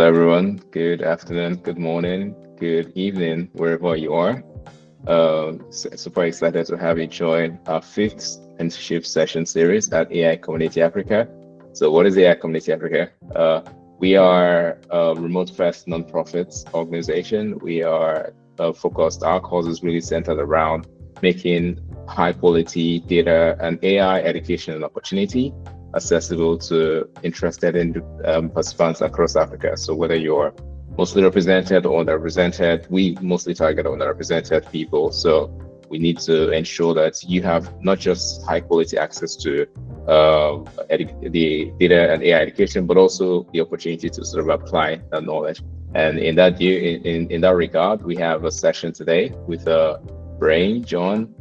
Hello, everyone. Good afternoon, good morning, good evening, wherever you are. Super excited to have you join our fifth mentorship session series at AI Community Africa. So what is AI Community Africa? We are a remote-first nonprofit organization. We are focused, our cause is really centered around making high-quality data and AI education and opportunity accessible to interested in participants across Africa. So whether you're mostly represented or underrepresented, we mostly target underrepresented people. So we need to ensure that you have not just high quality access to the data and AI education, but also the opportunity to sort of apply that knowledge. And in that in that regard, we have a session today with Brain John.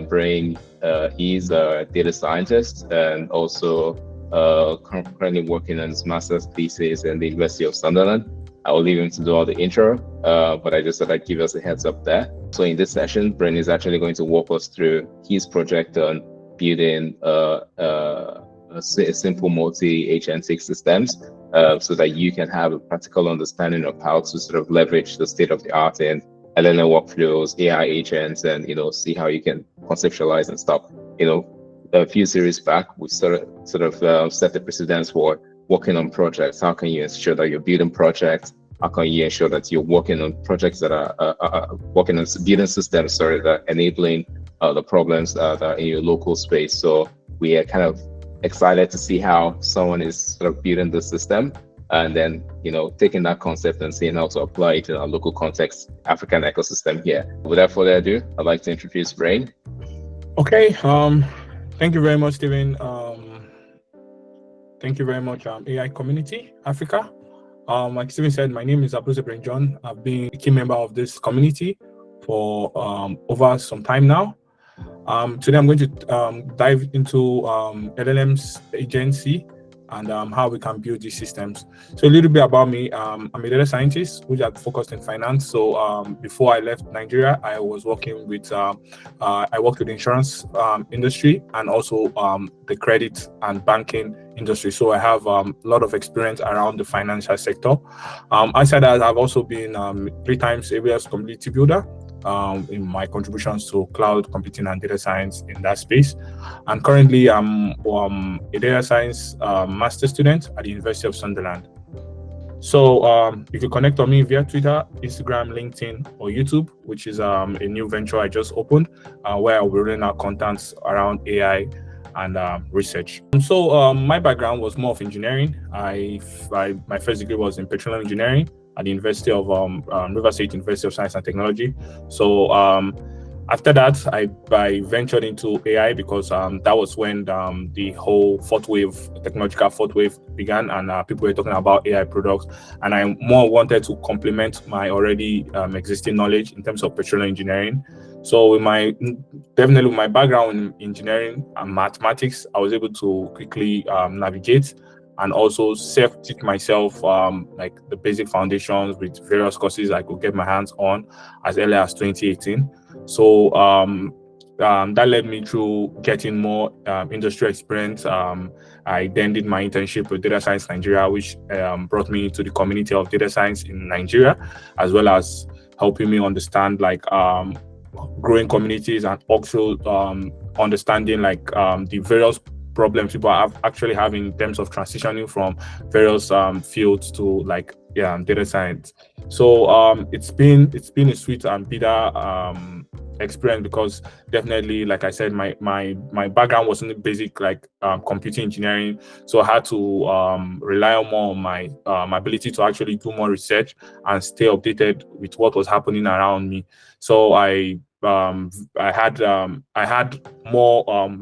Brain, he's a data scientist and also currently working on his master's thesis in the University of Sunderland. I will leave him to do all the intro, but I just thought I'd give us a heads up there. So in this session, Brain is actually going to walk us through his project on building simple multi-agentic systems so that you can have a practical understanding of how to sort of leverage the state of the art in LLM workflows, AI agents, and see how you can conceptualize and stuff. A few series back, we sort of set the precedence for working on projects. How can you ensure that you're building projects? How can you ensure that you're working on projects that are working on building systems, that are enabling the problems that are in your local space? So we are kind of excited to see how someone is sort of building the system, and then taking that concept and seeing how to apply it in our local context, African ecosystem here. Without further ado, I'd like to introduce Brain. Okay. Thank you very much, Steven. Thank you very much, AI Community Africa. Like Steven said, my name is Brain John. I've been a key member of this community for over some time now. Today I'm going to dive into LLMs agency and how we can build these systems. So a little bit about me. I'm a data scientist which had focused in finance. So before I left Nigeria, I was working with I worked with the insurance industry and also the credit and banking industry. So I have a lot of experience around the financial sector. Outside that, I've also been 3 times AWS Community Builder in my contributions to cloud computing and data science in that space. And currently I'm a data science master student at the University of Sunderland. So you can connect on me via Twitter, Instagram, LinkedIn, or YouTube, which is a new venture I just opened where I'll be running out contents around AI and research. So my background was more of engineering. My first degree was in petroleum engineering at the University of River State University of Science and Technology. So after that, I ventured into AI because that was when the whole technological fourth wave began, and people were talking about AI products. And I more wanted to complement my already existing knowledge in terms of petroleum engineering. So with my background in engineering and mathematics, I was able to quickly navigate and also self-teach myself like the basic foundations with various courses I could get my hands on as early as 2018. So that led me through getting more industry experience. I then did my internship with Data Science Nigeria, which brought me into the community of data science in Nigeria, as well as helping me understand growing communities and also understanding the various problems people are actually having in terms of transitioning from various fields to data science. So it's been a sweet and bitter experience because definitely, like I said, my background was in the basic computer engineering, so I had to rely on more on my ability to actually do more research and stay updated with what was happening around me. So I had more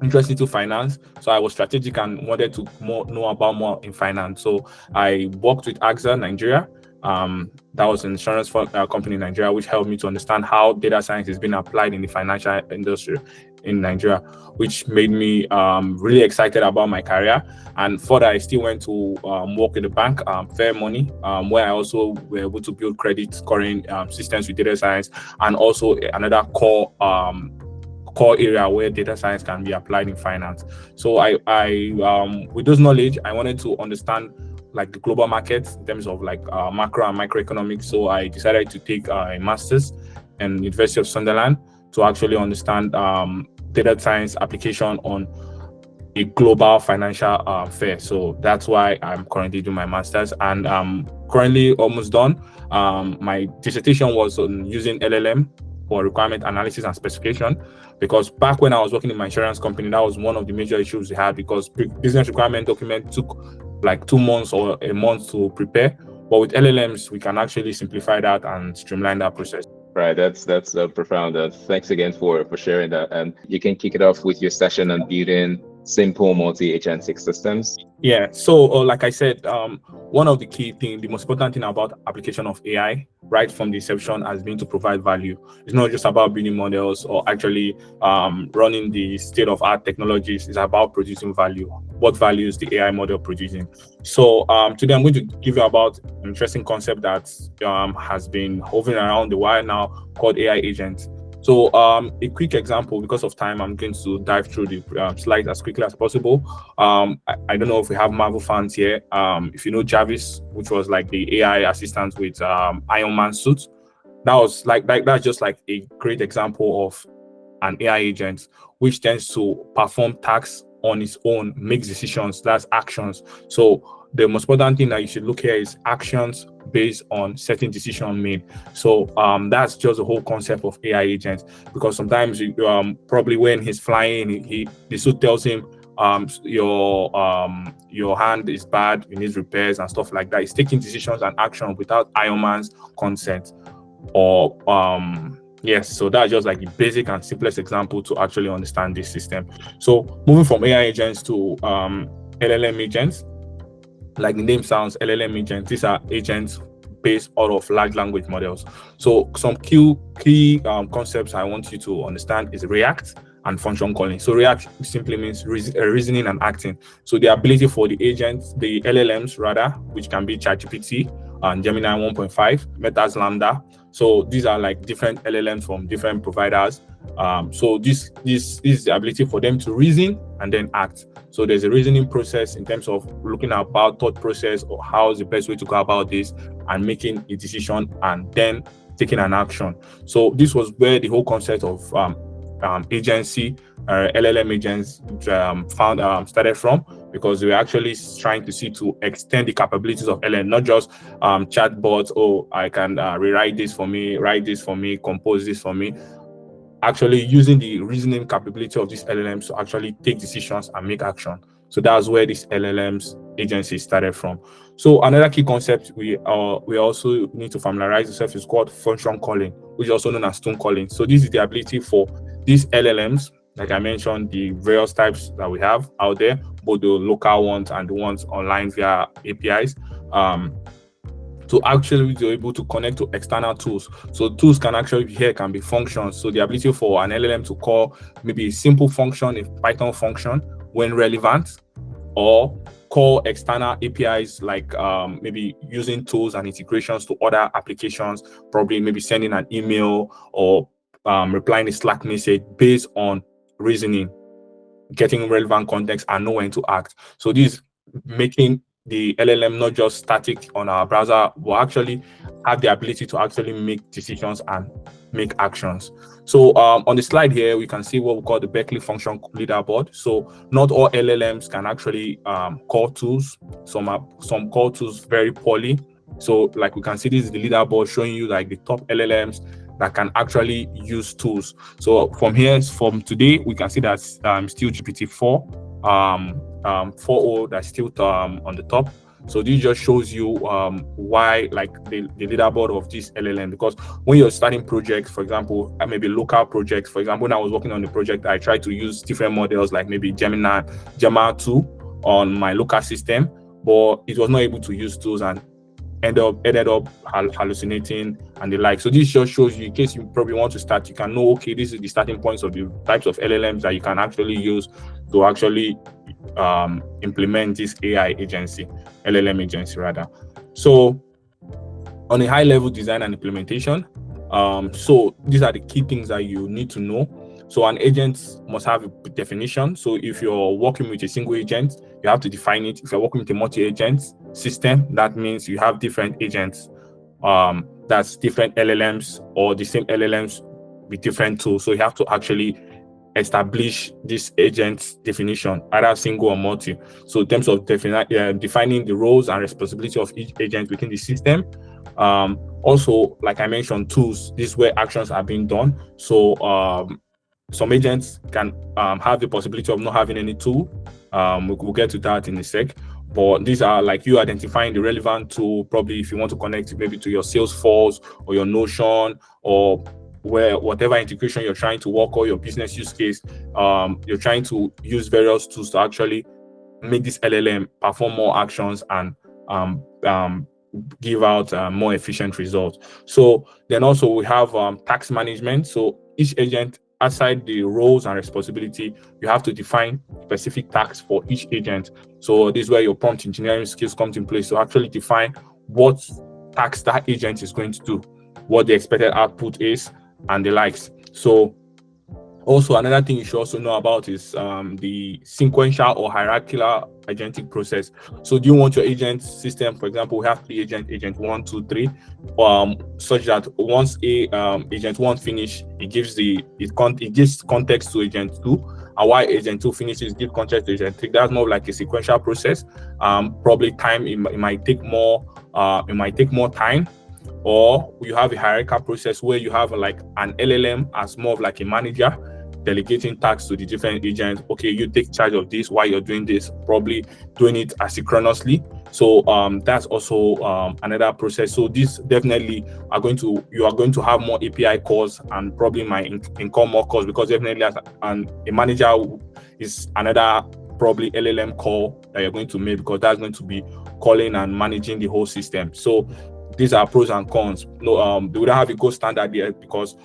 interest into finance, so I was strategic and wanted to know about more in finance. So I worked with AXA Nigeria. That was an insurance company in Nigeria, which helped me to understand how data science is being applied in the financial industry in Nigeria, which made me really excited about my career. And further, I still went to work in the bank, Fair Money, where I also were able to build credit scoring systems with data science, and also another core area where data science can be applied in finance. So I with those knowledge, I wanted to understand like the global market in terms of like macro and microeconomics. So I decided to take a master's in University of Sunderland to actually understand data science application on a global financial fair. So that's why I'm currently doing my master's, and I'm currently almost done. My dissertation was on using LLM for requirement analysis and specification, because back when I was working in my insurance company, that was one of the major issues we had, because business requirement document took like 2 months or a month to prepare. But with LLMs, we can actually simplify that and streamline that process. Right, that's profound. Thanks again for sharing that. And you can kick it off with your session on building simple multi-agentic systems. Yeah, so like I said, one of the key things, the most important thing about application of AI right from the inception has been to provide value. It's not just about building models or actually running the state-of-art technologies. It's about producing value. What value is the AI model producing? So today I'm going to give you about an interesting concept that has been hovering around the while now, called AI agents. So a quick example, because of time, I'm going to dive through the slides as quickly as possible. I don't know if we have Marvel fans here. If you know Jarvis, which was like the AI assistant with Iron Man suit, that's just like a great example of an AI agent which tends to perform tasks on its own, makes decisions, that's actions. So the most important thing that you should look here is actions based on certain decision made. So that's just the whole concept of AI agents, because sometimes probably when he's flying, the suit tells him your hand is bad, you need repairs and stuff like that. He's taking decisions and action without Iron Man's consent. Or yes, so that's just like the basic and simplest example to actually understand this system. So moving from AI agents to LLM agents, like the name sounds, LLM agents, these are agents based out of large language models. So some key concepts I want you to understand is React and function calling. So React simply means reasoning and acting. So the ability for the agents, the LLMs rather, which can be ChatGPT and Gemini 1.5, Meta's Lambda. So these are like different LLMs from different providers. So this is the ability for them to reason and then act. So there's a reasoning process in terms of looking about thought process, or how is the best way to go about this, and making a decision and then taking an action. So this was where the whole concept of agency, LLM agents started from, because we were actually trying to see to extend the capabilities of LLM, not just chatbots. Oh, I can rewrite this for me, write this for me, compose this for me. Actually using the reasoning capability of these LLMs to actually take decisions and make action. So that's where this LLMs agency started from. So another key concept we also need to familiarize ourselves is called function calling, which is also known as tune calling. So this is the ability for these LLMs, like I mentioned, the various types that we have out there, both the local ones and the ones online via APIs, to actually be able to connect to external tools. So tools can actually be functions. So the ability for an LLM to call maybe a simple function, a Python function when relevant, or call external APIs, like maybe using tools and integrations to other applications, probably maybe sending an email or replying a Slack message based on reasoning, getting relevant context and know when to act. So this making the LLM not just static on our browser, will actually have the ability to actually make decisions and make actions. So on the slide here, we can see what we call the Berkeley function leaderboard. So not all LLMs can actually call tools. Some call tools very poorly. So like we can see, this is the leaderboard showing you like the top LLMs that can actually use tools. So from today, we can see that still GPT-4, 4.0 that's still on the top. So this just shows you why, like the leaderboard of this LLM, because when you're starting projects, for example, maybe local projects, for example, when I was working on the project, I tried to use different models like maybe Gemini 2 on my local system, but it was not able to use tools and ended up hallucinating and the like. So this just shows you, in case you probably want to start, you can know, okay, this is the starting points of the types of LLMs that you can actually use to actually implement this AI agency, LLM agency rather. So on a high level design and implementation, so these are the key things that you need to know. So an agent must have a definition. So if you're working with a single agent, you have to define it. If you're working with a multi-agent system, that means you have different agents. That's different LLMs or the same LLMs with different tools. So you have to actually establish this agent's definition, either single or multi. So in terms of defining the roles and responsibility of each agent within the system. Also, like I mentioned, tools, this is where actions are being done. So some agents can have the possibility of not having any tool. We'll get to that in a sec. But these are like you identifying the relevant tool, probably if you want to connect maybe to your Salesforce or your Notion or whatever integration you're trying to work or your business use case, you're trying to use various tools to actually make this LLM perform more actions and give out more efficient results. So then also we have task management. So each agent, aside the roles and responsibility, you have to define specific tasks for each agent. So this is where your prompt engineering skills come into place to actually define what task that agent is going to do, what the expected output is, and the likes. So also another thing you should also know about is the sequential or hierarchical agentic process. So do you want your agent system, for example, we have 3 agents, agent 1, 2, 3, such that once agent 1 finish, it gives context to agent 2, and while agent 2 finishes, give context to agent 3. That's more like a sequential process. Probably time it might take more time. Or you have a hierarchical process where you have like an LLM as more of like a manager, delegating tasks to the different agents. Okay, you take charge of this while you're doing this, probably doing it asynchronously. So that's also another process. So this definitely you are going to have more API calls and probably might incur more calls, because definitely a manager is another probably LLM call that you're going to make, because that's going to be calling and managing the whole system. So these are pros and cons. No, they wouldn't have a gold standard yet, because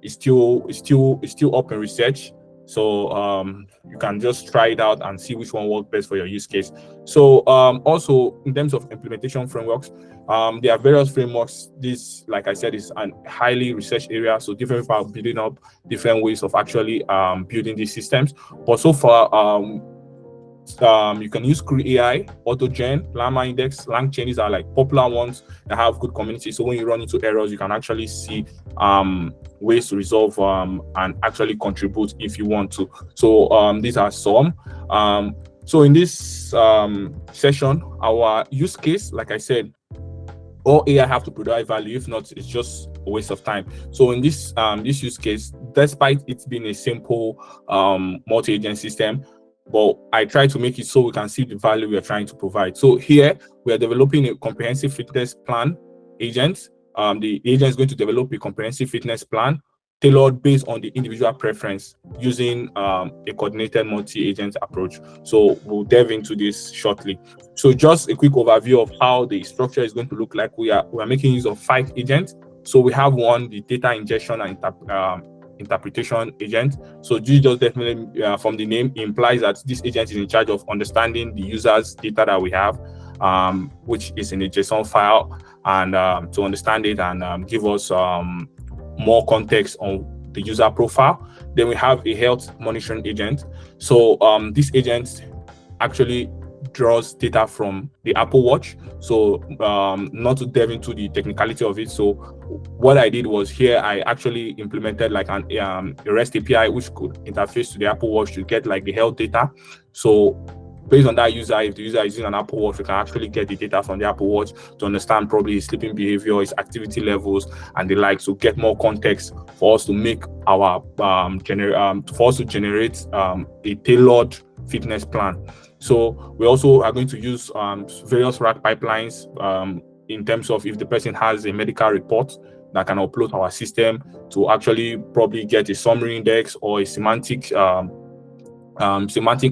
it's still up in research. So you can just try it out and see which one works best for your use case. So also in terms of implementation frameworks, there are various frameworks. This, like I said, is a highly researched area. So different people are building up different ways of actually building these systems. But so far, you can use CrewAI, AutoGen, Llama Index, LangChain. These are like popular ones that have good community. So when you run into errors, you can actually see ways to resolve and actually contribute if you want to. So these are some. So in this session, our use case, like I said, all AI have to provide value. If not, it's just a waste of time. So in this use case, despite it being a simple multi-agent system, but I try to make it so we can see the value we are trying to provide. So here we are developing a comprehensive fitness plan agent. The agent is going to develop a comprehensive fitness plan tailored based on the individual preference using a coordinated multi-agent approach. So we'll delve into this shortly. So just a quick overview of how the structure is going to look like. We are making use of 5 agents. So we have one, the data ingestion and interpretation agent. So this just definitely from the name implies that this agent is in charge of understanding the user's data that we have, which is in a JSON file, and to understand it and give us more context on the user profile. Then we have a health monitoring agent. So this agent actually draws data from the Apple Watch. So not to delve into the technicality of it. So what I did was here, I actually implemented like a REST API, which could interface to the Apple Watch to get like the health data. So based on that user, if the user is using an Apple Watch, we can actually get the data from the Apple Watch to understand probably his sleeping behavior, his activity levels, and the like. So get more context for us to make our generate a tailored fitness plan. So we also are going to use various RAG pipelines in terms of if the person has a medical report that can upload to our system to actually probably get a summary index or a semantic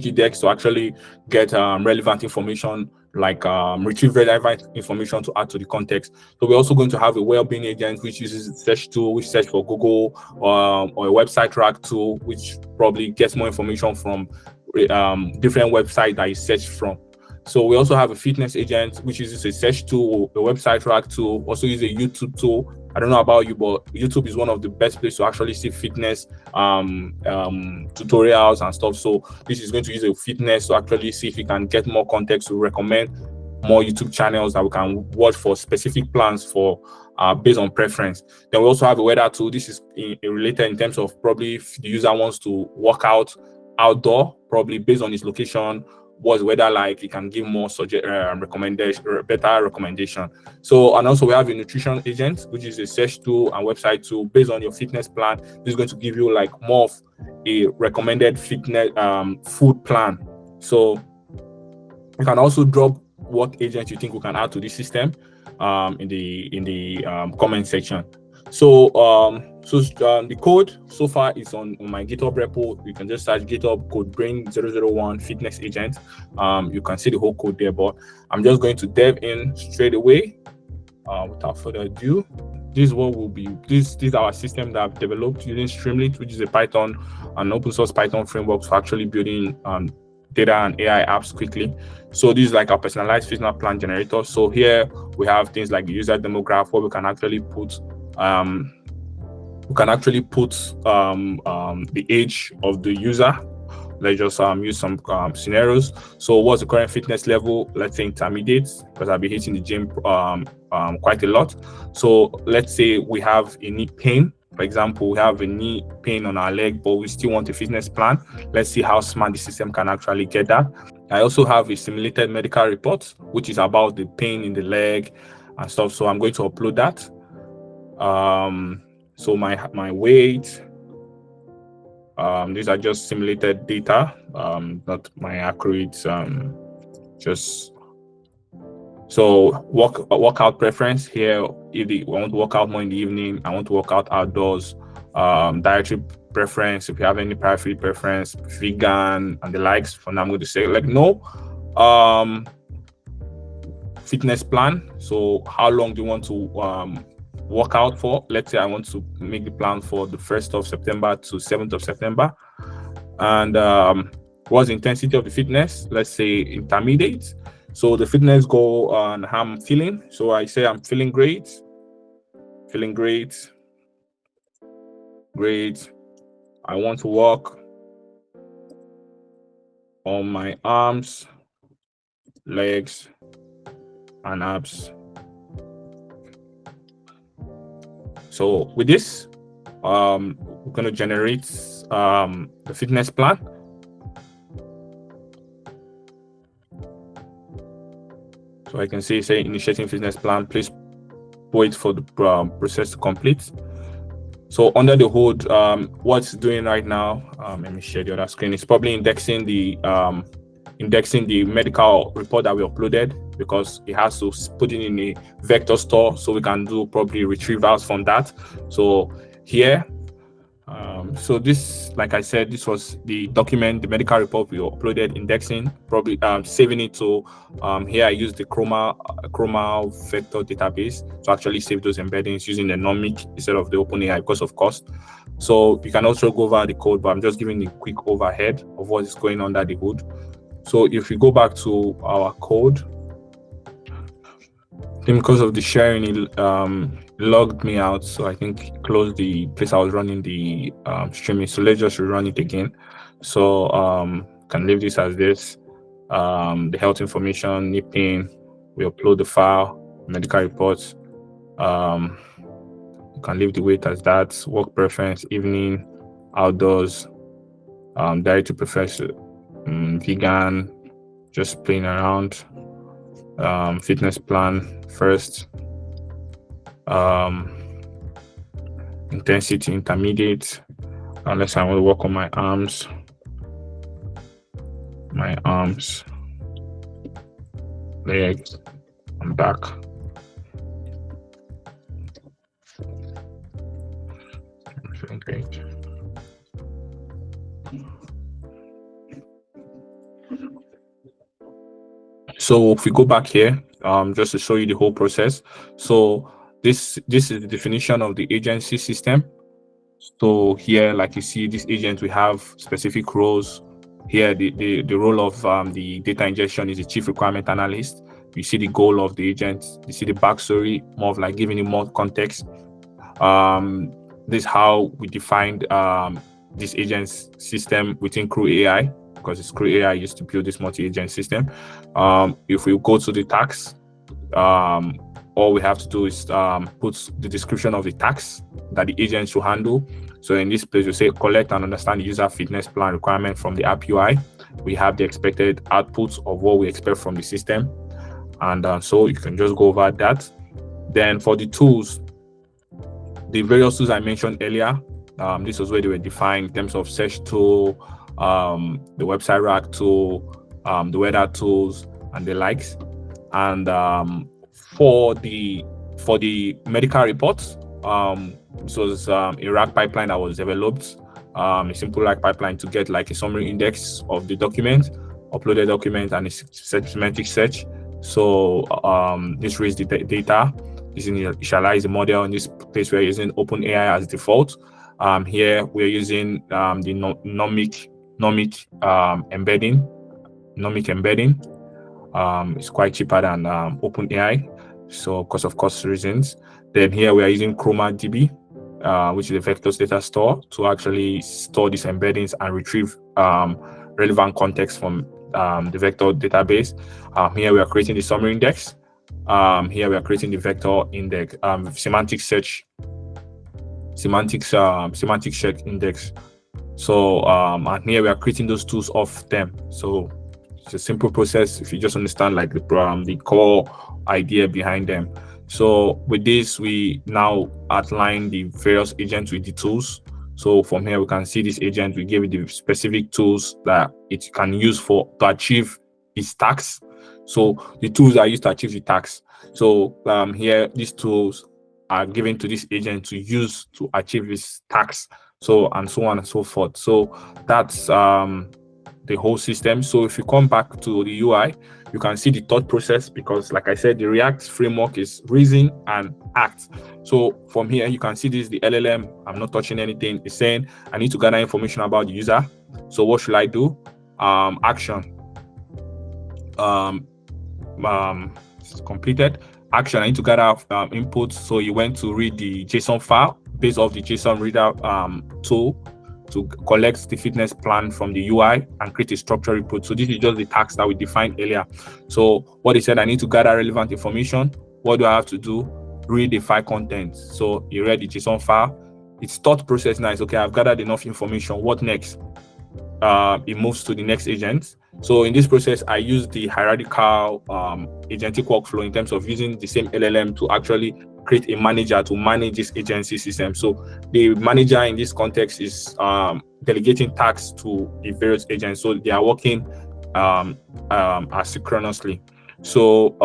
index to actually get relevant information, like retrieve relevant information to add to the context. So we're also going to have a well-being agent which uses a search tool, which search for Google, or a website RAG tool, which probably gets more information from different websites that is searched from. So we also have a fitness agent which uses a search tool, a website RAG tool, also use a YouTube tool I don't know about you, but YouTube is one of the best places to actually see fitness tutorials and stuff. So this is going to use a fitness to actually see if we can get more context to recommend more YouTube channels that we can watch for specific plans for based on preference. Then we also have a weather tool. This is related in terms of probably if the user wants to work out outdoor, probably based on his location, what's the weather like, he can give more recommendation, better recommendation. So, and also we have a nutrition agent, which is a search tool and website tool based on your fitness plan. This is going to give you like more of a recommended fitness food plan. So you can also drop what agent you think we can add to this system in the comment section. So the code so far is on my GitHub repo. You can just search GitHub code brain 001 fitness agent. You can see the whole code there, but I'm just going to dive in straight away without further ado. This is what will be this is our system that I've developed using Streamlit, which is a Python, an open source Python framework for actually building data and AI apps quickly. So this is like our personalized fitness plan generator. So here we have things like the user demographic, where we can actually put the age of the user. Let's just use some scenarios. So what's the current fitness level? Let's say intermediate, because I'll be hitting the gym quite a lot. So let's say we have a knee pain. For example, we have a knee pain on our leg, but we still want a fitness plan. Let's see how smart the system can actually get that. I also have a simulated medical report, which is about the pain in the leg and stuff. So I'm going to upload that. So my weight, these are just simulated data, not my accurate, just so workout preference here. If I want to work out more in the evening, I want to work out outdoors. Dietary preference, if you have any periphery preference, vegan and the likes. For now, I'm going to say like no. Fitness plan. So how long do you want to work out for? Let's say I want to make the plan for the 1st of September to 7th of September. And what's the intensity of the fitness? Let's say intermediate. So the fitness goal and how I'm feeling. So I say I'm feeling great. Great. I want to work on my arms, legs, and abs. So with this, we're going to generate the fitness plan. So I can say initiating fitness plan, please wait for the process to complete. So under the hood, what's doing right now, let me share the other screen. It's probably indexing the medical report that we uploaded, because it has to put it in a vector store, so we can do probably retrievals from that. So here, so this, like I said, this was the document, the medical report we uploaded, indexing, probably saving it to here I use the Chroma vector database to actually save those embeddings using the nomic instead of the OpenAI because of cost. So you can also go over the code, but I'm just giving a quick overhead of what is going under the hood. So if we go back to our code, then because of the sharing, it logged me out. So I think it closed the place I was running the streaming. So let's just rerun it again. So can leave this as this. The health information, knee pain, we upload the file, medical reports. You can leave the weight as that. Work preference, evening, outdoors, dietary preference, vegan, just playing around. Fitness plan first, intensity intermediate, unless I want to work on my arms, legs, and back. I'm feeling great. So if we go back here, just to show you the whole process. So this is the definition of the agency system. So here, like you see, this agent, we have specific roles. Here, the role of the data ingestion is the chief requirement analyst. You see the goal of the agent. You see the backstory, more of like giving you more context. This is how we defined this agent system within CrewAI, because it's CrewAI used to build this multi-agent system. If we go to the tags, all we have to do is put the description of the tasks that the agent should handle. So in this place, we say collect and understand the user fitness plan requirement from the app UI. We have the expected outputs of what we expect from the system. And so you can just go over that. Then for the tools, the various tools I mentioned earlier, this was where they were defined in terms of search tool, the website rack tool, the weather tools, and the likes. And for the medical reports, this was a RAG pipeline that was developed, a simple RAG pipeline to get like a summary index of the document, uploaded document, and a semantic search. So this reads the data. This initialize the model. In this place, we're using OpenAI as default. Here we're using the nomic embedding. It's quite cheaper than OpenAI, so because of cost reasons. Then here we are using ChromaDB, which is a vectors data store, to actually store these embeddings and retrieve relevant context from the vector database. Here we are creating the summary index. Here we are creating the vector index, semantic search index. So and here we are creating those tools of them. So it's a simple process if you just understand like the core idea behind them. So with this, we now outline the various agents with the tools. So from here we can see this agent. We give it the specific tools that it can use to achieve its tasks. So the tools are used to achieve the tasks. So here these tools are given to this agent to use to achieve its tasks. So and so on and so forth. So that's the whole system. So if you come back to the UI, you can see the thought process, because like I said, the React framework is reason and act. So from here, you can see this, the LLM, I'm not touching anything. It's saying I need to gather information about the user. So what should I do? Action. It's completed. Action, I need to gather inputs. So you went to read the JSON file based off the JSON reader tool to collect the fitness plan from the UI and create a structured report. So this is just the task that we defined earlier. So what they said, I need to gather relevant information. What do I have to do? Read the file content. So you read the JSON file. Its thought process now is, okay, I've gathered enough information. What next? It moves to the next agent. So in this process, I use the hierarchical agentic workflow in terms of using the same LLM to actually create a manager to manage this agency system. So the manager in this context is delegating tasks to the various agents. So they are working asynchronously. So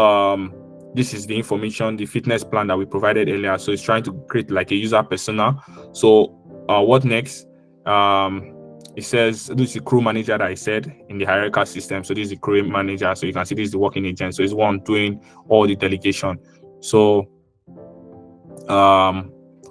this is the information, the fitness plan that we provided earlier. So it's trying to create like a user persona. So what next? It says this is the crew manager that I said in the hierarchical system. So this is the crew manager. So you can see this is the working agent. So it's one doing all the delegation. So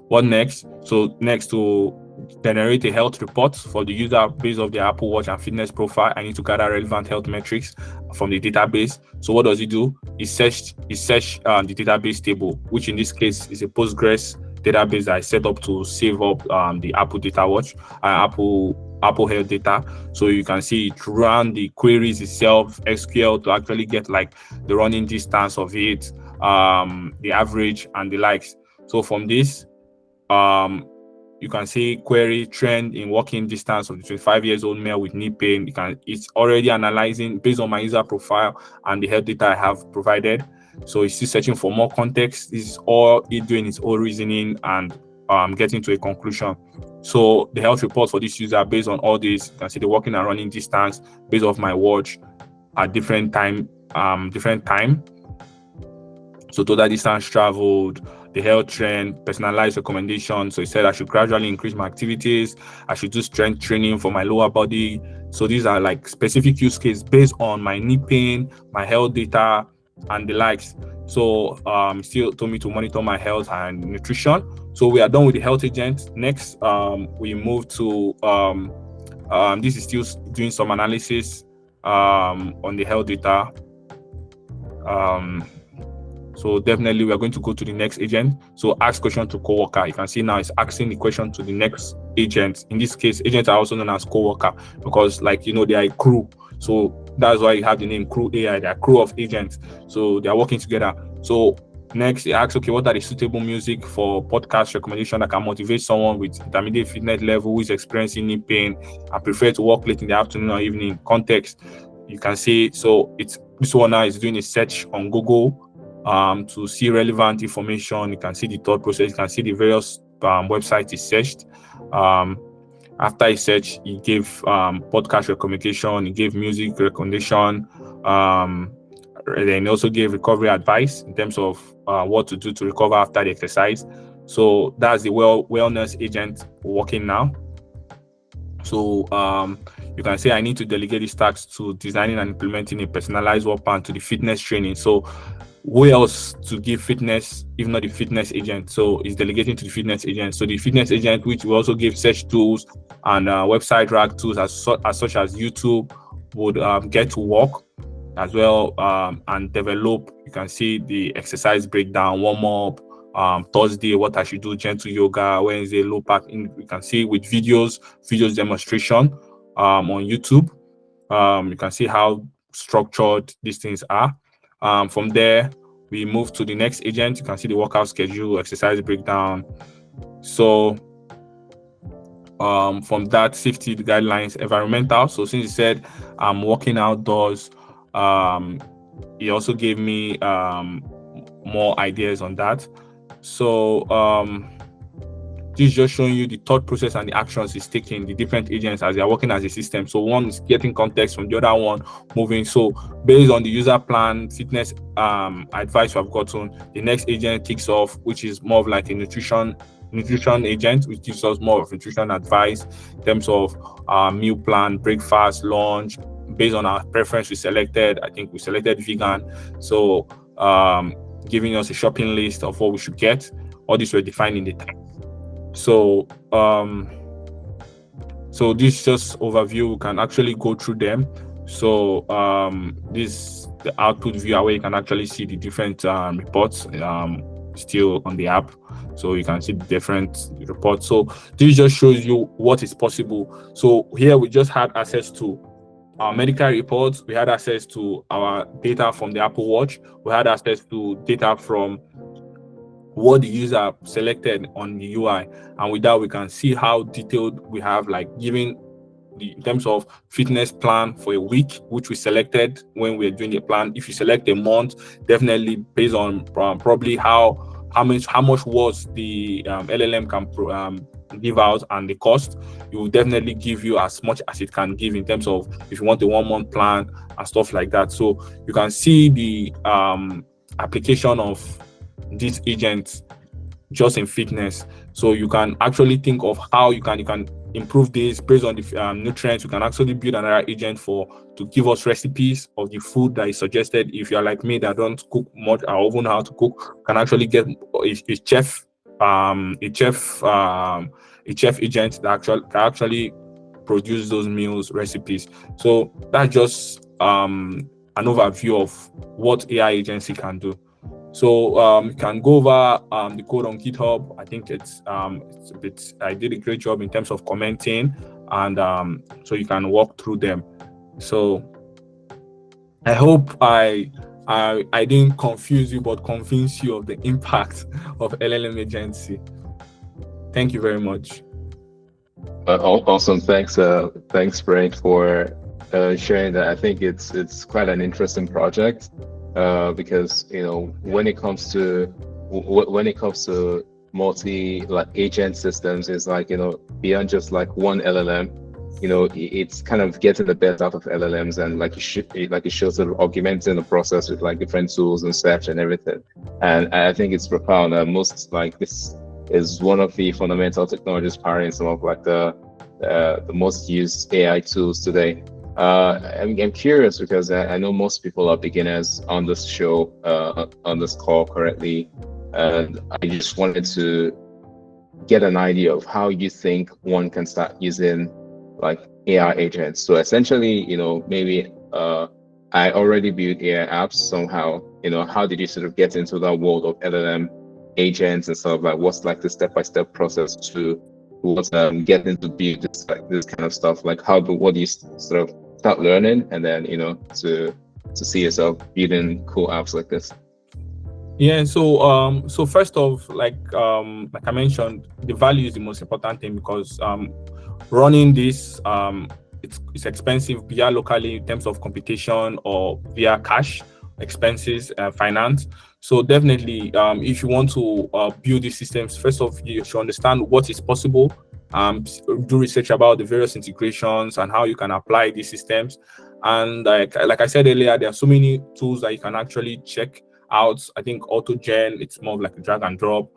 what next? So next, to generate a health report for the user based off their Apple Watch and fitness profile, I need to gather relevant health metrics from the database. So what does it do? It search the database table, which in this case is a Postgres database that I set up to save up the Apple data watch, Apple health data. So you can see it run the queries itself, SQL, to actually get like the running distance of it, the average and the likes. So from this, you can see query trend in walking distance of the 25-year-old male with knee pain. It's already analyzing based on my user profile and the health data I have provided. So it's still searching for more context. This is all it doing its own reasoning and getting to a conclusion. So the health report for this user based on all this, you can see the walking and running distance based off my watch at different time. So total distance traveled, the health trend, personalized recommendations. So it said I should gradually increase my activities. I should do strength training for my lower body. So these are like specific use cases based on my knee pain, my health data, and the likes. So still told me to monitor my health and nutrition. So we are done with the health agent. Next, we move to this is still doing some analysis on the health data. So definitely we are going to go to the next agent. So ask question to coworker. You can see now it's asking the question to the next agent. In this case, agents are also known as coworker because, like, they are a crew. So that's why you have the name CrewAI. They are crew of agents. So they are working together. So next, it asks, okay, what are the suitable music for podcast recommendation that can motivate someone with intermediate fitness level who is experiencing knee pain and prefer to work late in the afternoon or evening? Context, you can see. So it's this one now is doing a search on Google to see relevant information. You can see the thought process. You can see the various websites he searched. After he searched, he gave podcast recommendation. He gave music recommendation. Then he also gave recovery advice in terms of what to do to recover after the exercise. So that's the wellness agent working now. So you can say I need to delegate these tasks to designing and implementing a personalized work plan to the fitness training. So who else to give fitness if not the fitness agent? So it's delegating to the fitness agent. So the fitness agent, which will also give search tools and website rank tools as such as YouTube, would get to work as well and develop. You can see the exercise breakdown, warm up, Thursday what I should do, gentle yoga, Wednesday low back. You can see with videos demonstration on YouTube. You can see how structured these things are. From there, we move to the next agent. You can see the workout schedule, exercise breakdown. So from that, safety guidelines, environmental. So since he said I'm working outdoors, he also gave me more ideas on that. So this is just showing you the thought process and the actions he's taking, the different agents as they are working as a system. So one is getting context from the other one, moving. So based on the user plan, fitness advice we have gotten, the next agent kicks off, which is more of like a nutrition agent, which gives us more of nutrition advice in terms of meal plan, breakfast, lunch. Based on our preference, we selected vegan. So giving us a shopping list of what we should get. All this were defined in the time. So so this just overview. We can actually go through them. So this the output viewer where you can actually see the different reports still on the app. So you can see the different reports. So this just shows you what is possible. So here we just had access to our medical reports. We had access to our data from the Apple Watch. We had access to data from what the user selected on the UI, and with that we can see how detailed we have, like giving in terms of fitness plan for a week, which we selected when we're doing the plan. If you select a month, definitely based on probably how much was the LLM can give out and the cost, it will definitely give you as much as it can give in terms of if you want a 1 month plan and stuff like that. So you can see the application of these agents just in fitness. So you can actually think of how you can improve this based on the nutrients. You can actually build another agent to give us recipes of the food that is suggested. If you're like me that don't cook much or even know how to cook, you can actually get a chef agent that actually produce those meals recipes. So that's just an overview of what AI agency can do. So you can go over the code on GitHub. I think it's a bit. I did a great job in terms of commenting, and so you can walk through them. So I hope I didn't confuse you, but convince you of the impact of LLM agency. Thank you very much. Awesome. Thanks, Brent, for sharing that. I think it's quite an interesting project. Because when it comes to multi agent systems, it's like beyond just like one LLM, it's kind of getting the best out of LLMs, and like it shows sort of augmenting the process with like different tools and such and everything. And I think it's profound. Most like this is one of the fundamental technologies powering some of like the most used AI tools today. I'm curious because I know most people are beginners on this show, on this call currently, and I just wanted to get an idea of how you think one can start using like AI agents. So essentially, maybe I already built AI apps somehow, how did you sort of get into that world of LLM agents and stuff? Like, what's like the step-by-step process to what's getting to build this kind of stuff? Like, what do you sort of start learning, and then to see yourself building cool apps like this? Yeah, so first off, like I mentioned, the value is the most important thing, because running this it's expensive via locally in terms of computation or via cash expenses, finance. So definitely, if you want to build these systems, first off, you should understand what is possible. Do research about the various integrations and how you can apply these systems. And like I said earlier, there are so many tools that you can actually check out. I think AutoGen, it's more of like a drag and drop.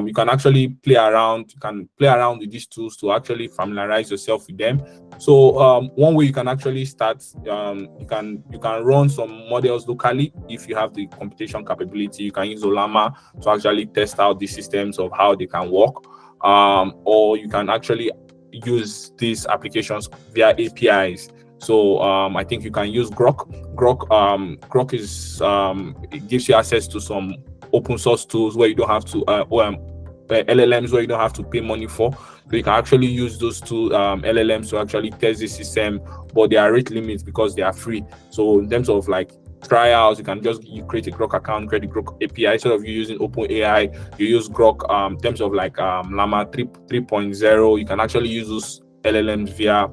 You can actually play around. You can play around with these tools to actually familiarize yourself with them. So one way you can actually start, you can run some models locally. If you have the computation capability, you can use Olama to actually test out the systems of how they can work. Or you can actually use these applications via APIs. So I think you can use Grok. Grok is it gives you access to some open source tools where you don't have to LLMs where you don't have to pay money for. So you can actually use those two LLMs to actually test the system, but there are rate limits because they are free. So in terms of like trials, you can just create a Grok account, create a Grok API. Instead of you using OpenAI, you use Grok. In terms of like Llama 3.0, you can actually use those LLMs via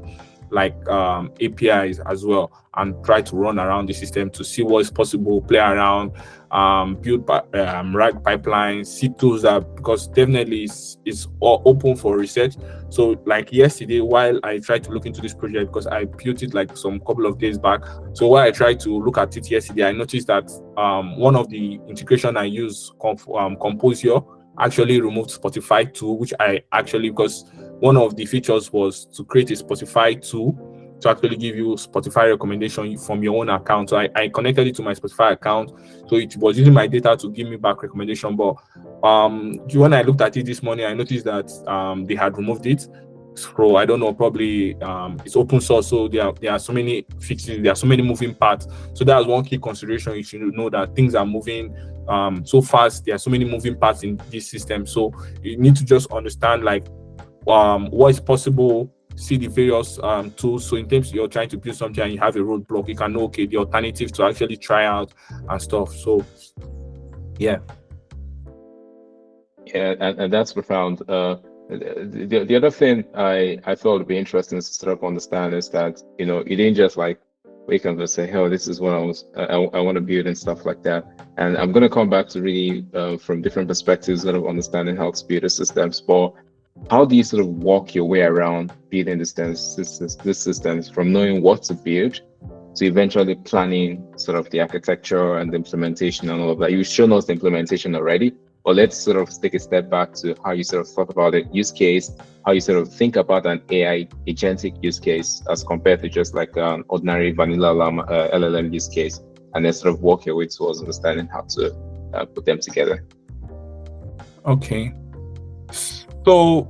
like APIs as well, and try to run around the system to see what is possible, play around, build RAG pipelines, see tools that, because definitely it's all open for research. So like yesterday, while I tried to look into this project, because I built it like some couple of days back, so while I tried to look at it yesterday, I noticed that one of the integration I use, Composure, actually removed Spotify tool, which I actually, because one of the features was to create a Spotify tool to actually give you Spotify recommendation from your own account. So I connected it to my Spotify account, so it was using my data to give me back recommendation. But when I looked at it this morning, I noticed that they had removed it. So I don't know, probably it's open source, so there are so many fixes, there are so many moving parts. So that's one key consideration. You should know that things are moving so fast. There are so many moving parts in this system. So you need to just understand like what is possible, see the various tools. So in terms you're trying to build something and you have a roadblock, you can know, okay, the alternative to actually try out and stuff. So yeah, and that's profound. The other thing I thought would be interesting to sort of understand is that you didn't just like wake up and say, "Oh, this is what I want to build" and stuff like that. And I'm going to come back to really from different perspectives, sort of understanding how to build the systems. But how do you sort of walk your way around building these systems, from knowing what to build to eventually planning sort of the architecture and the implementation and all of that? You've shown us the implementation already, but let's sort of take a step back to how you sort of thought about the use case, how you sort of think about an AI agentic use case as compared to just like an ordinary vanilla LLM use case, and then sort of walk your way towards understanding how to put them together. Okay. So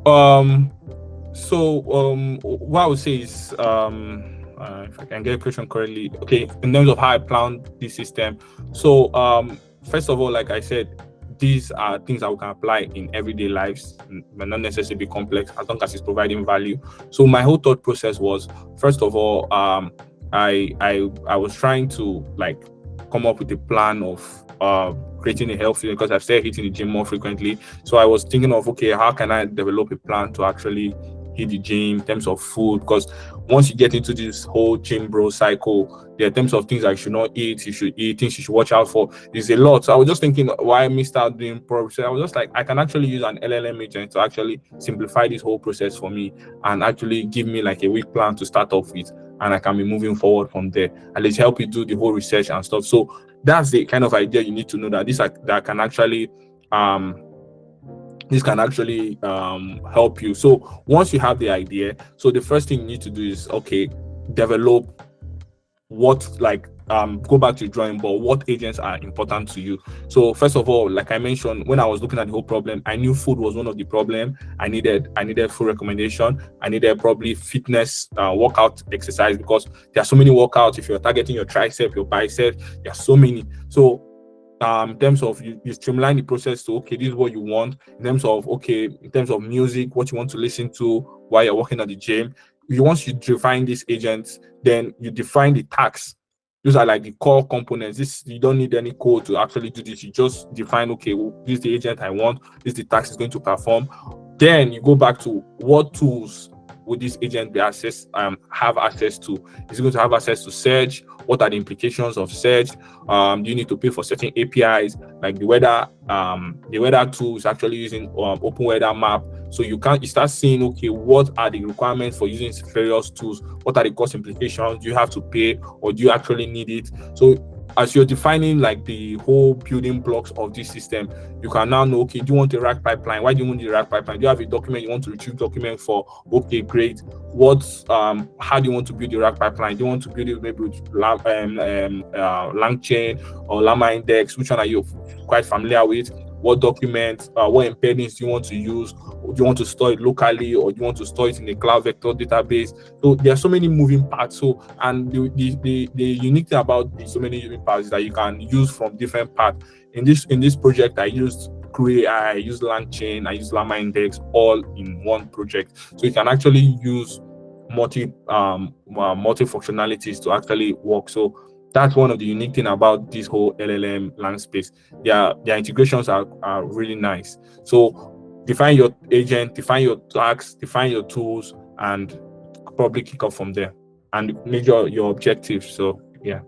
what I would say is, if I can get a question correctly, okay, in terms of how I plan this system. So first of all, like I said, these are things that we can apply in everyday lives, but not necessarily be complex, as long as it's providing value. So my whole thought process was, first of all, I was trying to like come up with a plan of creating a healthy, because I've started hitting the gym more frequently. So I was thinking of, okay, how can I develop a plan to actually hit the gym in terms of food? Because once you get into this whole gym bro cycle, there are terms of things that you should not eat, you should eat, things you should watch out for. There's a lot. So I was just thinking why I missed out doing progress. I was just like, I can actually use an LLM agent to actually simplify this whole process for me and actually give me like a week plan to start off with, and I can be moving forward from there, and let's help you do the whole research and stuff. So that's the kind of idea you need to know, that that can actually help you. So once you have the idea, so the first thing you need to do is, okay, develop what, like go back to the drawing board, what agents are important to you. So first of all, like I mentioned, when I was looking at the whole problem, I knew food was one of the problem. I needed food recommendation. I needed probably fitness, workout exercise, because there are so many workouts. If you're targeting your tricep, your bicep, there are so many. So in terms of you streamline the process to, okay, this is what you want. In terms of, okay, in terms of music, what you want to listen to while you're working at the gym. Once you define these agents, then you define the tasks. Those are like the core components. This, you don't need any code to actually do this. You just define, okay, well, this is the agent I want, this is the task is going to perform. Then you go back to what tools would this agent be have access to? Is it going to have access to search? What are the implications of search? Do you need to pay for certain APIs? Like the weather tool is actually using open weather map. So you start seeing, okay, what are the requirements for using various tools? What are the cost implications? Do you have to pay, or do you actually need it? So as you're defining like the whole building blocks of this system, you can now know, okay, do you want a rack pipeline? Why do you want the rack pipeline? Do you have a document you want to retrieve document for? Okay, great. How do you want to build the rack pipeline? Do you want to build it maybe with LangChain or Llama Index? Which one are you quite familiar with? What documents, what embeddings do you want to use? Do you want to store it locally, or do you want to store it in a cloud vector database? So there are so many moving parts. So, and the unique thing about so many moving parts is that you can use from different parts. In this project, I used CrewAI, I used LangChain, I used Llama Index, all in one project. So you can actually use multi functionalities to actually work. So that's one of the unique thing about this whole LLM land space. Their integrations are really nice. So define your agent, define your tasks, define your tools, and probably kick off from there and measure your objectives. So yeah.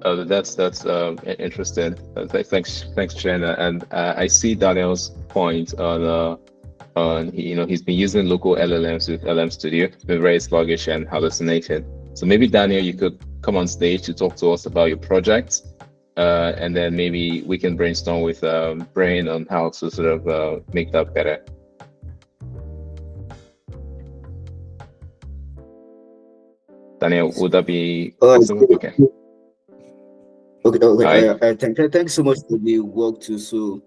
That's interesting. Thanks, Chen. And I see Daniel's point on he's been using local LLMs with LM Studio, been very sluggish and hallucinated. So maybe Daniel, you could come on stage to talk to us about your project, and then maybe we can brainstorm with Brain on how to sort of make that better. Daniel, would that be possible? Okay. Thanks so much for the work too. So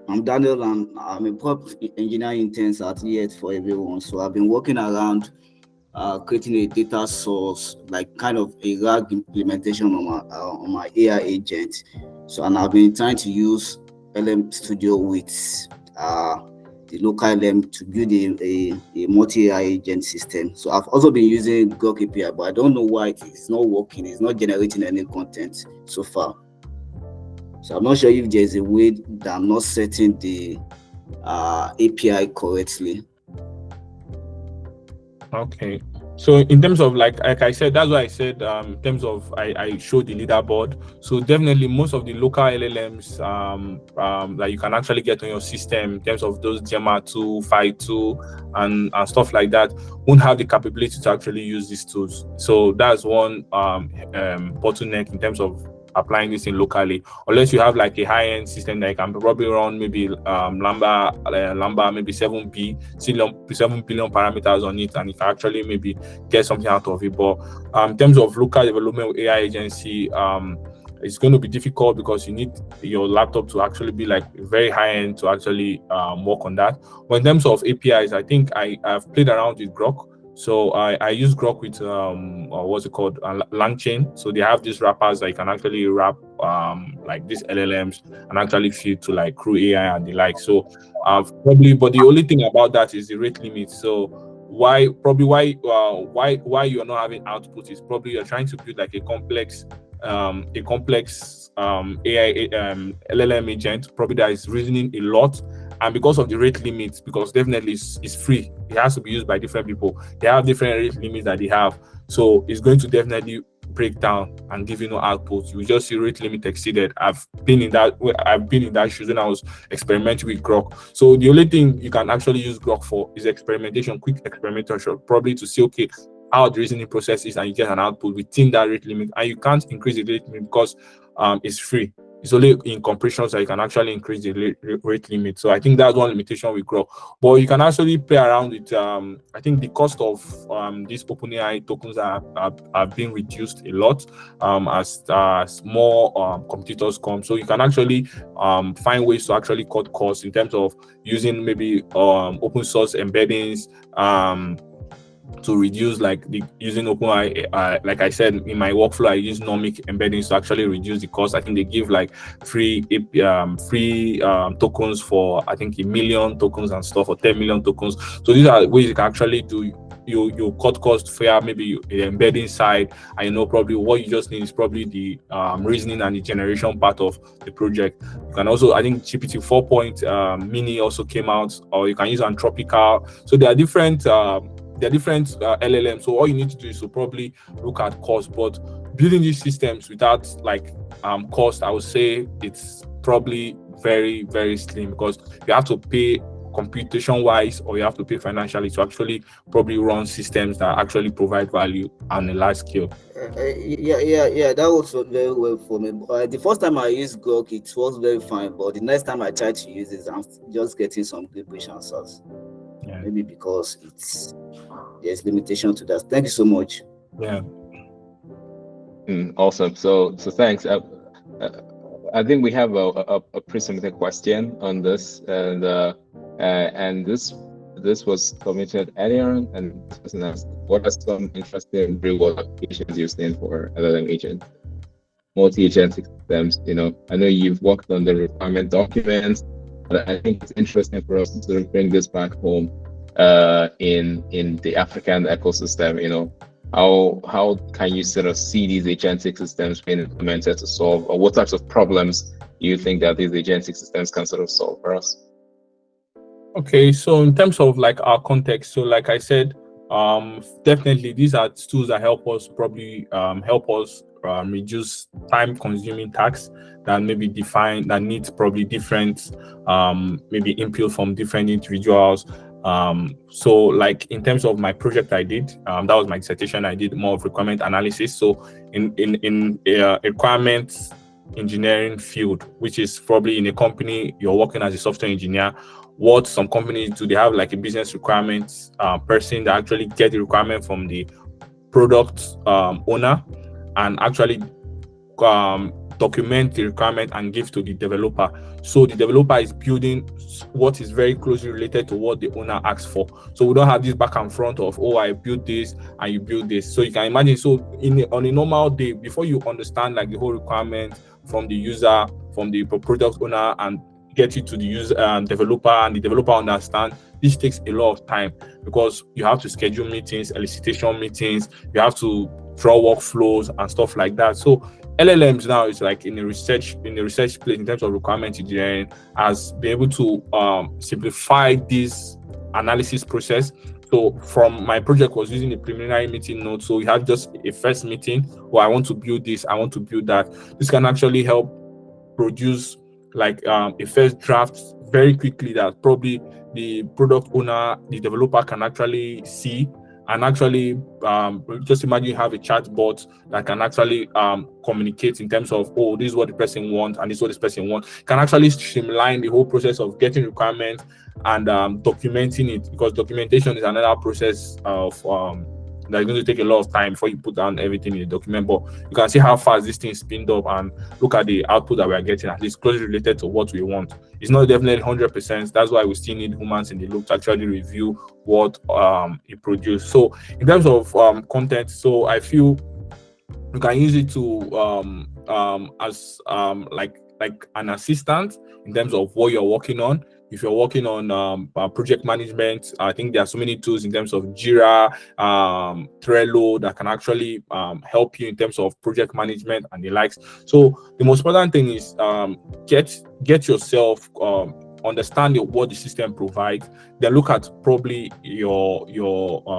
I'm Daniel, and I'm a prop engineering intern at ES for everyone. So I've been working around creating a data source, like kind of a RAG implementation on my AI agent. So, and I've been trying to use LM Studio with the local LM to build a multi-AI agent system. So I've also been using Grok API, but I don't know why it's not working. It's not generating any content so far. So I'm not sure if there's a way that I'm not setting the API correctly. Okay. So in terms of like I said, that's why I said in terms of I showed the leaderboard. So definitely most of the local LLMs that you can actually get on your system in terms of those Gemma 2, Phi 2 and stuff like that won't have the capability to actually use these tools. So that's one bottleneck in terms of applying this in locally, unless you have like a high-end system that you can probably run maybe Lambda maybe 7 billion parameters on it, and you can actually maybe get something out of it. But in terms of local development with AI agency, it's going to be difficult because you need your laptop to actually be like very high-end to actually work on that. But in terms of APIs, I think I've played around with Grok. So I use Grok with what's it called, LangChain. So they have these wrappers that you can actually wrap like these LLMs and actually feed to like CrewAI and the like. So probably, but the only thing about that is the rate limit. So why you're not having output is probably you're trying to build like a complex AI LLM agent, probably that is reasoning a lot. And because of the rate limits, because definitely it's free, it has to be used by different people. They have different rate limits that they have. So it's going to definitely break down and give you no output. You just see rate limit exceeded. I've been in that shoes when I was experimenting with Grok. So the only thing you can actually use Grok for is experimentation, quick experimentation, probably to see, okay, how the reasoning process is, and you get an output within that rate limit. And you can't increase the rate limit because it's free. It's only in compressions that you can actually increase the rate limit. So I think that's one limitation with Grok. But you can actually play around with, I think the cost of these OpenAI tokens are being reduced a lot as more competitors come. So you can actually find ways to actually cut costs in terms of using maybe open source embeddings, to reduce using OpenAI. Like I said, in my workflow, I use nomic embeddings to actually reduce the cost. I think they give like free tokens for, I think, 1 million tokens and stuff, or 10 million tokens. So these are ways you can actually do. You cut cost for maybe the embedding side, and probably what you just need is probably the reasoning and the generation part of the project. You can also, I think, GPT 4 mini also came out, or you can use Anthropical. So there are different LLMs. So all you need to do is to probably look at cost. But building these systems without cost, I would say it's probably very, very slim, because you have to pay computation wise, or you have to pay financially to actually probably run systems that actually provide value on a large scale. Yeah, that works very well for me. The first time I used Grok, it was very fine, but the next time I tried to use it, I'm just getting some good answers. Yeah. Maybe because there's limitation to that. Thank you so much. Yeah. Awesome. So thanks. I think we have a pre-submitted question on this, and this was submitted earlier, and this person asked, what are some interesting real-world applications you've seen for LLM agent, multi-agentic systems? I know you've worked on the requirement documents, but I think it's interesting for us to sort of bring this back home in the African ecosystem. How can you sort of see these agentic systems being implemented to solve, or what types of problems do you think that these agentic systems can sort of solve for us? Okay, so in terms of our context, so like I said, definitely these are tools that help us reduce time-consuming tasks that maybe that needs probably different maybe input from different individuals. So in terms of my project I did, that was my dissertation. I did more of requirement analysis. So in requirements engineering field, which is probably in a company, you're working as a software engineer. What some companies do, they have a business requirements person that actually get the requirement from the product owner and actually document the requirement and give to the developer. So the developer is building what is very closely related to what the owner asks for. So we don't have this back and front of, I built this and you build this. So you can imagine, so on a normal day, before you understand the whole requirement from the user, from the product owner, and get it to the user developer, and the developer understand, this takes a lot of time, because you have to schedule meetings, elicitation meetings, you have to draw workflows and stuff like that. So LLMs now is in the research place in terms of requirement engineering, has been able to simplify this analysis process. So from my project was using a preliminary meeting note. So we had just a first meeting, I want to build this, I want to build that. This can actually help produce a first draft very quickly that probably the product owner, the developer can actually see, and actually just imagine you have a chat bot that can actually communicate in terms of, this is what the person wants and this is what this person wants. Can actually streamline the whole process of getting requirements and documenting it, because documentation is another process of that's going to take a lot of time before you put down everything in the document. But you can see how fast this thing spinned up, and look at the output that we are getting, at least closely related to what we want. It's not definitely 100%. That's why we still need humans in the loop to actually review what it produced. So in terms of content, so I feel you can use it to as an assistant in terms of what you're working on. If you're working on project management, I think there are so many tools in terms of Jira, Trello that can actually help you in terms of project management and the likes. So the most important thing is get yourself understand what the system provides. Then look at probably your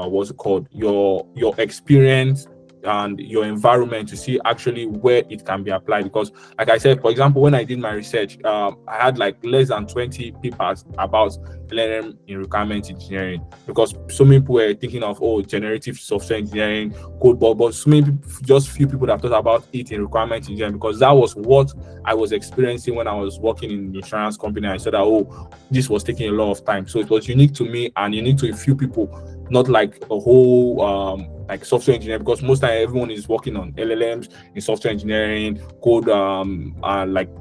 what's it called, your experience and your environment to see actually where it can be applied. Because like I said, for example, when I did my research, I had less than 20 papers about LLM in requirement engineering, because so many people were thinking of generative software engineering, code, but so many people, just few people that thought about it in requirement engineering, because that was what I was experiencing when I was working in the insurance company. I said that this was taking a lot of time. So it was unique to me and unique to a few people, not like a whole software engineer, because most time everyone is working on LLMs in software engineering, code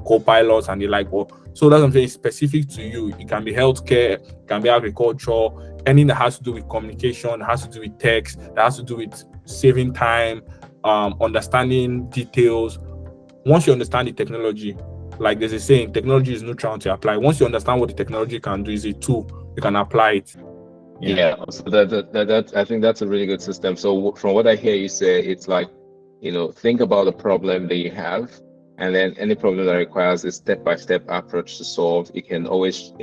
co-pilots and the like. So that's something specific to you. It can be healthcare, it can be agriculture, anything that has to do with communication, that has to do with text, that has to do with saving time, understanding details. Once you understand the technology, like there's a saying, technology is neutral to apply. Once you understand what the technology can do, is a tool, you can apply it. Yeah. So that I think that's a really good system. So from what I hear you say, it's like, think about the problem that you have, and then any problem that requires a step-by-step approach to solve, you can always,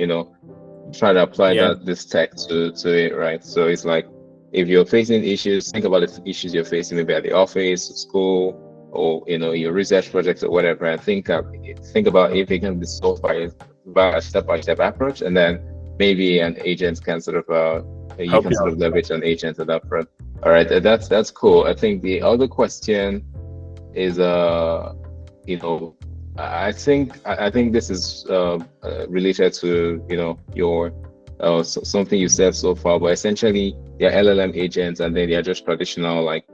try to apply this tech to it, right? So it's like, if you're facing issues, think about the issues you're facing, maybe at the office, school, or your research projects or whatever, and think about if it can be solved by a step-by-step approach, and then maybe an agent can sort of you can sort of leverage an agent at that front. All right, that's cool. I think the other question is I think this is related to your something you said so far, but essentially they're LLM agents, and then they're just traditional, like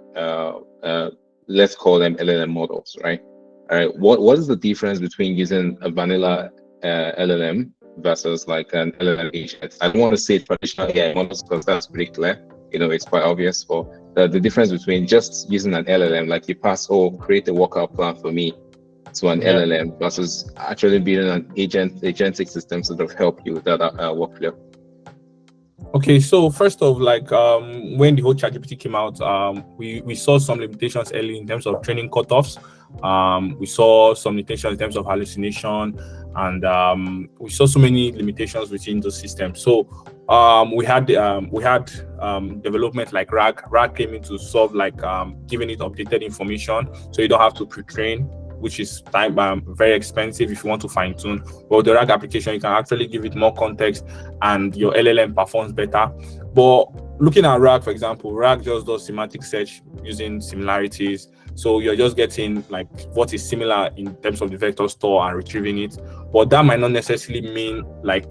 let's call them LLM models, right? All right, what is the difference between using a vanilla LLM versus like an LLM agent? I don't want to say traditional AI models because that's pretty clear. It's quite obvious. For the difference between just using an LLM, like you pass, create a workout plan for me, to an LLM, versus actually building an agentic system to sort of help you with that workflow. Okay, so first off, like when the whole ChatGPT came out, we saw some limitations early in terms of training cutoffs. We saw some limitations in terms of hallucination, and we saw so many limitations within the system. So we had development like RAG. RAG came in to solve, like giving it updated information, so you don't have to pre-train, which is very expensive if you want to fine tune. Well, the RAG application, you can actually give it more context, and your LLM performs better. But looking at RAG, for example, RAG just does semantic search using similarities. So you're just getting like what is similar in terms of the vector store and retrieving it. But that might not necessarily mean like,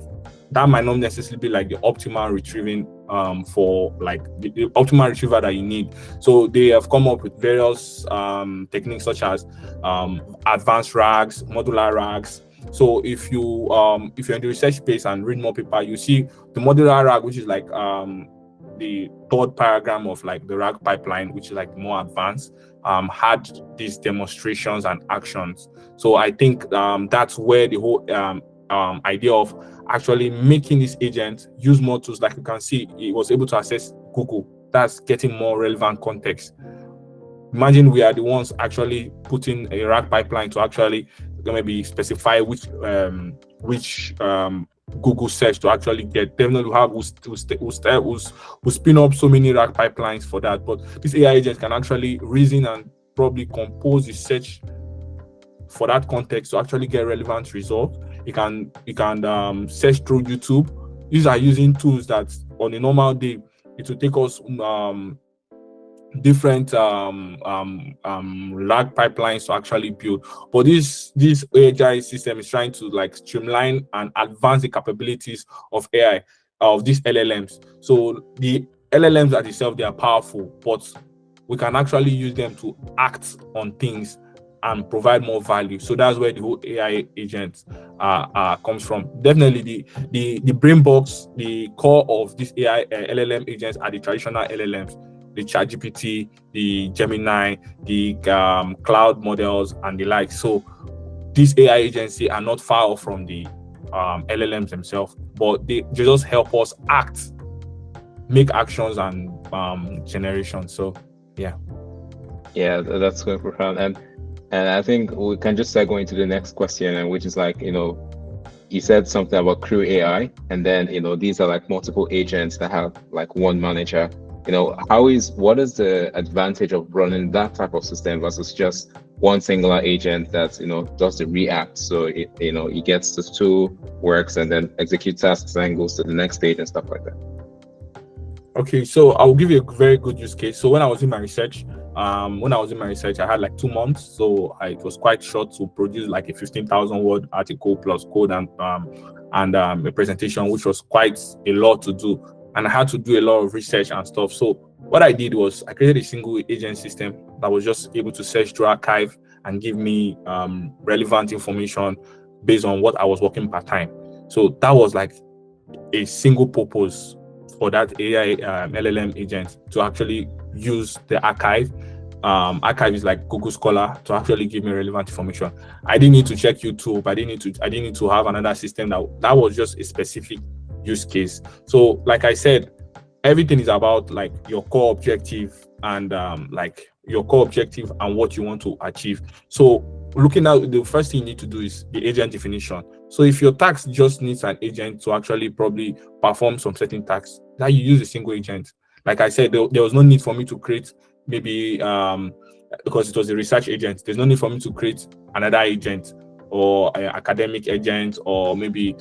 that might not necessarily be like the optimal retrieving for like the optimal retriever that you need. So they have come up with various techniques such as advanced RAGs, modular RAGs. So if you're in the research space and read more paper, you see the modular RAG, which is like the third paragraph of like the RAG pipeline, which is like more advanced, had these demonstrations and actions. So I think that's where the whole idea of actually making this agent use more tools, like you can see, it was able to access Google. That's getting more relevant context. Imagine we are the ones actually putting a RAG pipeline to actually maybe specify which Google search to actually get. Definitely we'll spin up so many RAG pipelines for that. But this AI agent can actually reason and probably compose the search for that context to actually get relevant results. You can search through YouTube. These are using tools that on a normal day it will take us different RAG pipelines to actually build. But this AI system is trying to like streamline and advance the capabilities of AI, of these LLMs. So the LLMs at itself, they are powerful, but we can actually use them to act on things and provide more value. So that's where the whole AI agent comes from. Definitely the brain box, the core of this AI LLM agents are the traditional LLMs, the ChatGPT, the Gemini, the cloud models, and the like. So these AI agencies are not far off from the LLMs themselves, but they just help us act, make actions, and generation. So yeah, that's quite profound. And I think we can just segue into the next question, which is like, you said something about CrewAI, and then these are like multiple agents that have like one manager. What is the advantage of running that type of system versus just one singular agent that does the react? So it gets the tool, works, and then executes tasks and goes to the next stage and stuff like that. Okay, so I'll give you a very good use case. So when I was in my research, I had like 2 months, so it was quite short to produce like a 15,000 word article plus code and a presentation, which was quite a lot to do, and I had to do a lot of research and stuff. So what I did was I created a single agent system that was just able to search through archive and give me relevant information based on what I was working part-time. So that was like a single purpose for that AI LLM agent to actually use the archive. Archive is like Google Scholar to actually give me relevant information. I didn't need to check YouTube. I didn't need to have another system. That was just a specific use case. So like I said, everything is about like your core objective and what you want to achieve. So looking at the first thing you need to do is the agent definition. So if your task just needs an agent to actually probably perform some certain tasks, that you use a single agent. Like I said, there was no need for me to create maybe because it was a research agent. There's no need for me to create another agent or an academic agent or maybe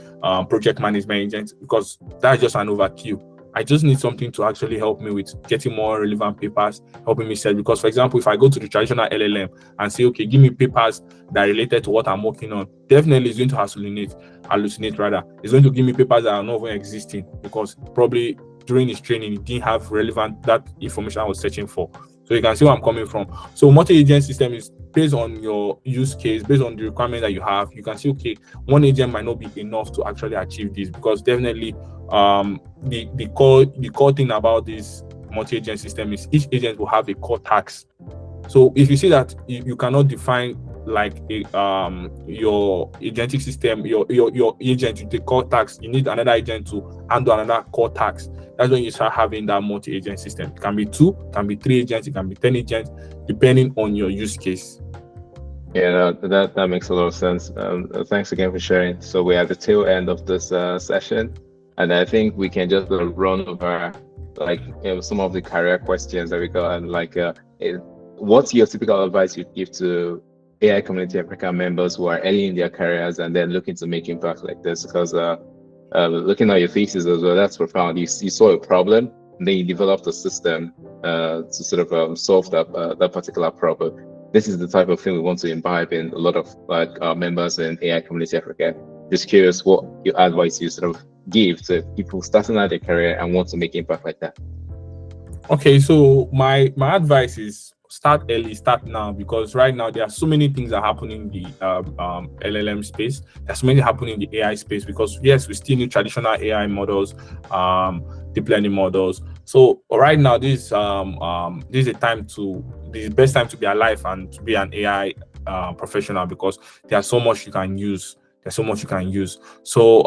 project management agent, because that's just an overkill. I just need something to actually help me with getting more relevant papers, helping me sell. Because, for example, if I go to the traditional LLM and say, okay, give me papers that are related to what I'm working on, definitely it's going to hallucinate rather. It's going to give me papers that are not even existing, because probably during his training, it didn't have that information I was searching for. So you can see where I'm coming from. So multi-agent system is based on your use case, based on the requirement that you have. You can see, okay, one agent might not be enough to actually achieve this, because definitely the core thing about this multi-agent system is each agent will have a core task. So if you see that you cannot define like your agentic system, your agent with the core task, you need another agent to handle another core task. That's when you start having that multi-agent system. It can be 2, it can be 3 agents, it can be 10 agents, depending on your use case. Yeah, that makes a lot of sense. Thanks again for sharing. So we're at the tail end of this session, and I think we can just run over like some of the career questions that we got, and what's your typical advice you'd give to AI Community Africa members who are early in their careers and then looking to make impact like this? Because looking at your thesis as well, that's profound. You saw a problem, and then you developed a system to sort of solve that particular problem. This is the type of thing we want to imbibe in a lot of our members in AI Community Africa. Just curious what your advice you sort of give to people starting out their career and want to make impact like that. Okay, so my advice is start early, start now, because right now there are so many things that are happening in the LLM space. There's so many happening in the AI space, because yes, we still need traditional AI models, deep learning models. So right now, this is the best time to be alive and to be an AI professional, because there's so much you can use. So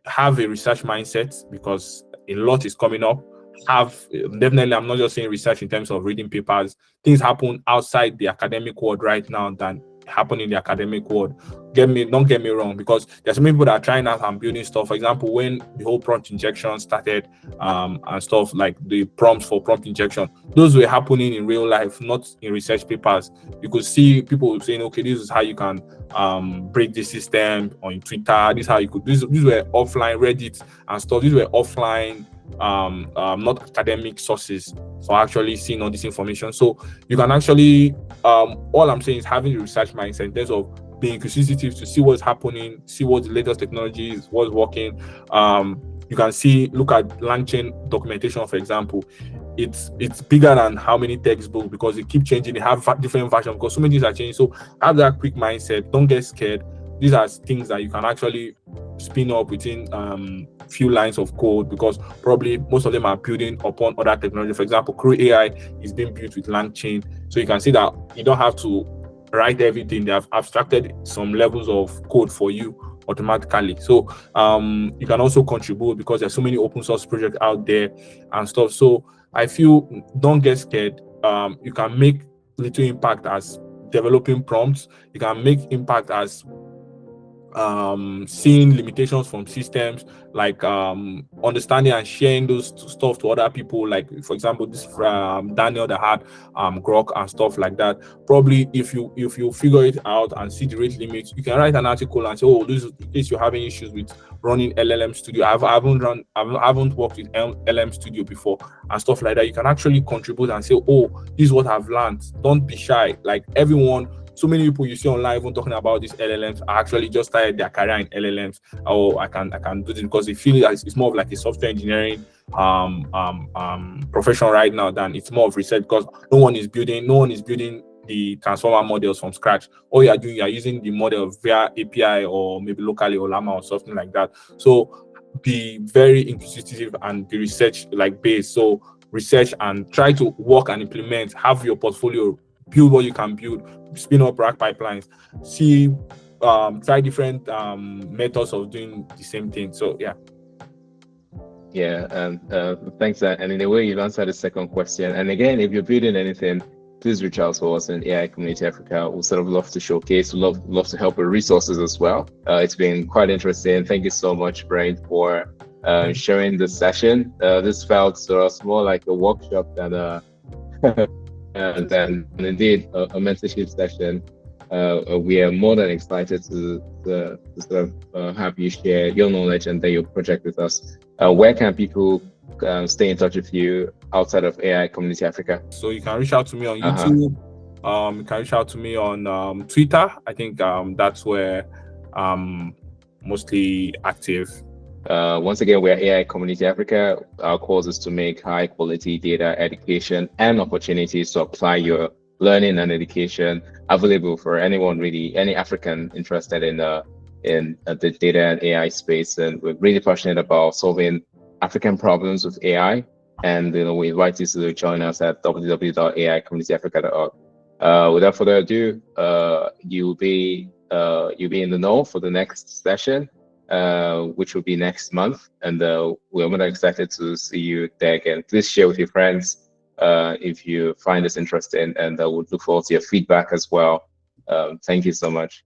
have a research mindset, because a lot is coming up. Definitely, I'm not just saying research in terms of reading papers. Things happen outside the academic world right now than happen in the academic world. Don't get me wrong, because there's some people that are trying out and building stuff. For example, when the whole prompt injection started and stuff, like the prompts for prompt injection, those were happening in real life, not in research papers. You could see people saying, okay, this is how you can break the system on Twitter. This is how you could. These were offline Reddit and stuff. These were offline not academic sources for actually seeing all this information. So you can actually all I'm saying is having a research mindset in terms of being inquisitive to see what's happening, see what the latest technology is, what's working. You can look at LangChain documentation, for example. It's bigger than how many textbooks, because it keeps changing. They have different versions because so many things are changing. So have that quick mindset. Don't get scared. These are things that you can actually spin up within few lines of code, because probably most of them are building upon other technology. For example, CrewAI is being built with LangChain. So you can see that you don't have to write everything. They have abstracted some levels of code for you automatically. So you can also contribute, because there's so many open source projects out there and stuff. So I feel don't get scared. You can make little impact as developing prompts. You can make impact as seeing limitations from systems, like understanding and sharing those stuff to other people. Like, for example, this Daniel that had Grok and stuff like that. Probably if you figure it out and see the rate limits, you can write an article and say, oh, this is in case you're having issues with running LLM Studio. I haven't worked with LLM Studio before and stuff like that. You can actually contribute and say, oh, this is what I've learned. Don't be shy. Like everyone. So many people you see online even talking about these LLMs are actually just started their career in LLMs. Oh, I can do this, because they feel like it's more of like a software engineering profession right now than it's more of research, because no one is building the transformer models from scratch. All you are using the model via API or maybe locally or Llama or something like that. So be very inquisitive and be research like based. So research and try to work and implement, have your portfolio, build what you can build, spin up rack pipelines, see, try different methods of doing the same thing. So yeah. Yeah, and thanks. And in a way, you've answered the second question. And again, if you're building anything, please reach out to us in AI Community Africa. We'll sort of love to showcase, love to help with resources as well. It's been quite interesting. Thank you so much, Brian, for sharing this session. This felt sort of more like a workshop than and indeed a mentorship session. We are more than excited to sort of have you share your knowledge and then your project with us. Where can people stay in touch with you outside of AI Community Africa? So you can reach out to me on YouTube. You can reach out to me on Twitter. I think that's where I'm mostly active. Once again, we're AI Community Africa. Our cause is to make high quality data, education, and opportunities to apply your learning and education available for anyone, really, any African interested in the data and AI space. And we're really passionate about solving African problems with AI. And we invite you to join us at www.aicommunityafrica.org. Without further ado, you'll be in the know for the next session, which will be next month. And we're more excited to see you there again. Please share with your friends if you find this interesting, and we'll look forward to your feedback as well. Thank you so much.